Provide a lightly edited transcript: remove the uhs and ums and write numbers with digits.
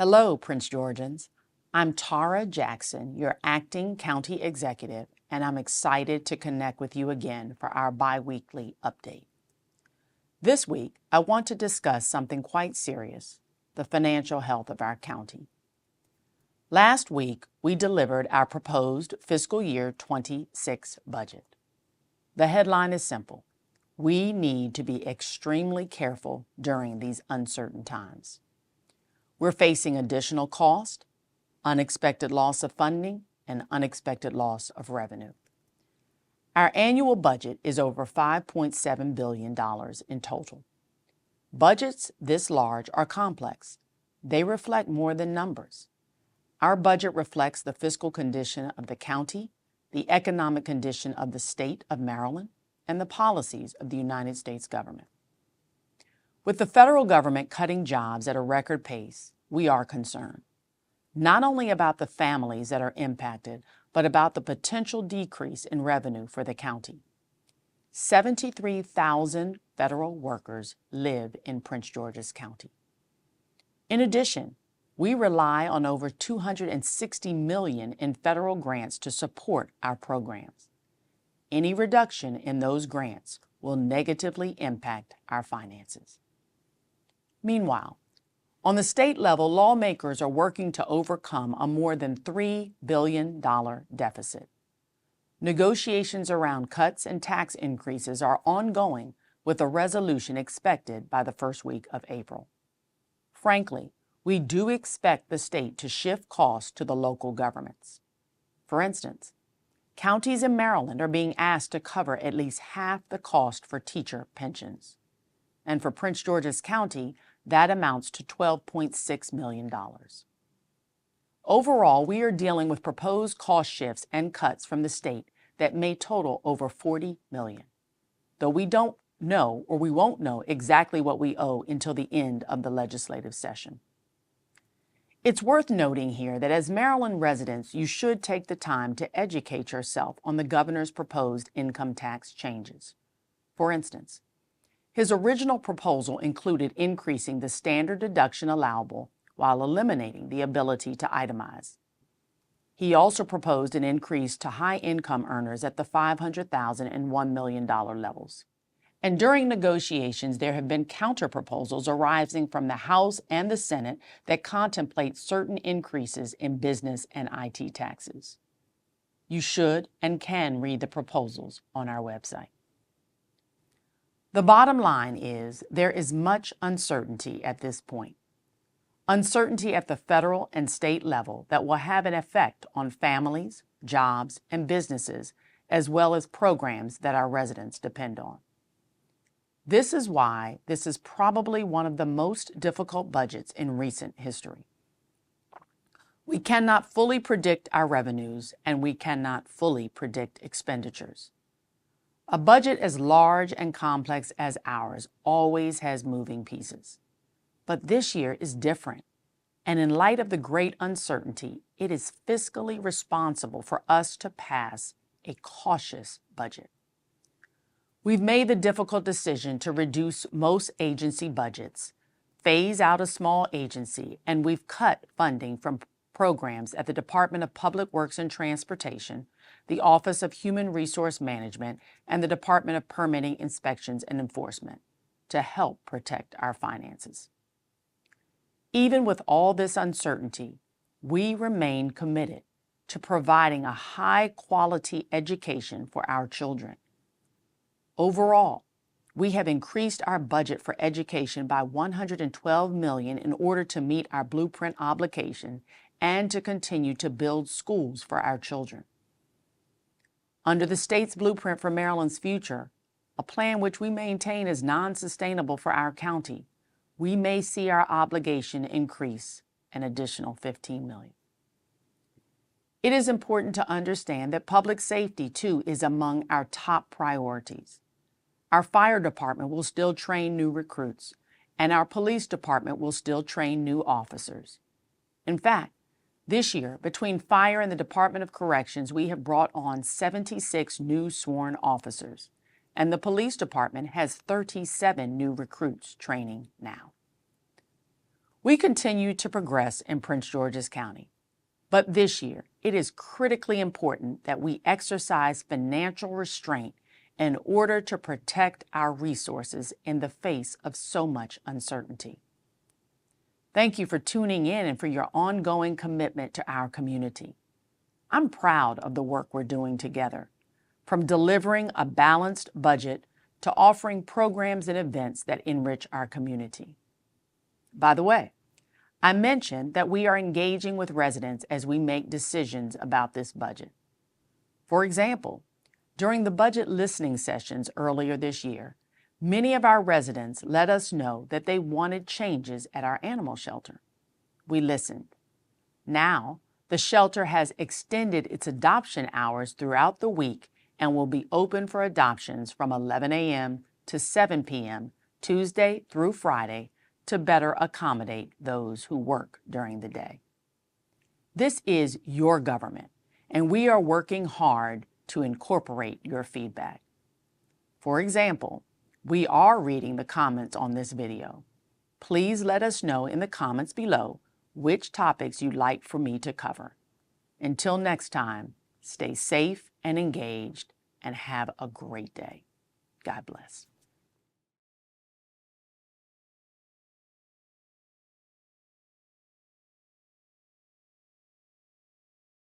Hello, Prince Georgians. I'm Tara Jackson, your acting county executive, and I'm excited to connect with you again for our biweekly update. This week, I want to discuss something quite serious, the financial health of our county. Last week, we delivered our proposed fiscal year 26 budget. The headline is simple. We need to be extremely careful during these uncertain times. We're facing additional cost, unexpected loss of funding, and unexpected loss of revenue. Our annual budget is over $5.7 billion in total. Budgets this large are complex. They reflect more than numbers. Our budget reflects the fiscal condition of the county, the economic condition of the state of Maryland, and the policies of the United States government. With the federal government cutting jobs at a record pace, we are concerned, not only about the families that are impacted, but about the potential decrease in revenue for the county. 73,000 federal workers live in Prince George's County. In addition, we rely on over $260 million in federal grants to support our programs. Any reduction in those grants will negatively impact our finances. Meanwhile, on the state level, lawmakers are working to overcome a more than $3 billion deficit. Negotiations around cuts and tax increases are ongoing, with a resolution expected by the first week of April. Frankly, we do expect the state to shift costs to the local governments. For instance, counties in Maryland are being asked to cover at least half the cost for teacher pensions. And for Prince George's County, that amounts to $12.6 million. Overall, we are dealing with proposed cost shifts and cuts from the state that may total over $40 million, though we don't know, or we won't know, exactly what we owe until the end of the legislative session. It's worth noting here that as Maryland residents, you should take the time to educate yourself on the governor's proposed income tax changes. For instance, his original proposal included increasing the standard deduction allowable while eliminating the ability to itemize. He also proposed an increase to high-income earners at the $500,000 and $1 million levels. And during negotiations, there have been counterproposals arising from the House and the Senate that contemplate certain increases in business and IT taxes. You should and can read the proposals on our website. The bottom line is there is much uncertainty at this point. Uncertainty at the federal and state level that will have an effect on families, jobs, and businesses, as well as programs that our residents depend on. This is why this is probably one of the most difficult budgets in recent history. We cannot fully predict our revenues, and we cannot fully predict expenditures. A budget as large and complex as ours always has moving pieces. But this year is different, and in light of the great uncertainty, it is fiscally responsible for us to pass a cautious budget. We've made the difficult decision to reduce most agency budgets, phase out a small agency, and we've cut funding from programs at the Department of Public Works and Transportation, the Office of Human Resource Management, and the Department of Permitting, Inspections, and Enforcement to help protect our finances. Even with all this uncertainty, we remain committed to providing a high-quality education for our children. Overall, we have increased our budget for education by $112 million in order to meet our blueprint obligation and to continue to build schools for our children. Under the state's blueprint for Maryland's future, a plan which we maintain is non-sustainable for our county, we may see our obligation increase an additional $15 million. It is important to understand that public safety, too, is among our top priorities. Our fire department will still train new recruits, and our police department will still train new officers. In fact, this year, between fire and the Department of Corrections, we have brought on 76 new sworn officers, and the police department has 37 new recruits training now. We continue to progress in Prince George's County, but this year it is critically important that we exercise financial restraint in order to protect our resources in the face of so much uncertainty. Thank you for tuning in and for your ongoing commitment to our community. I'm proud of the work we're doing together, from delivering a balanced budget to offering programs and events that enrich our community. By the way, I mentioned that we are engaging with residents as we make decisions about this budget. For example, during the budget listening sessions earlier this year, many of our residents let us know that they wanted changes at our animal shelter. We listened. Now, the shelter has extended its adoption hours throughout the week and will be open for adoptions from 11 a.m. to 7 p.m. Tuesday through Friday to better accommodate those who work during the day. This is your government, and we are working hard to incorporate your feedback. For example, we are reading the comments on this video. Please let us know in the comments below which topics you'd like for me to cover. Until next time, stay safe and engaged and have a great day. God bless.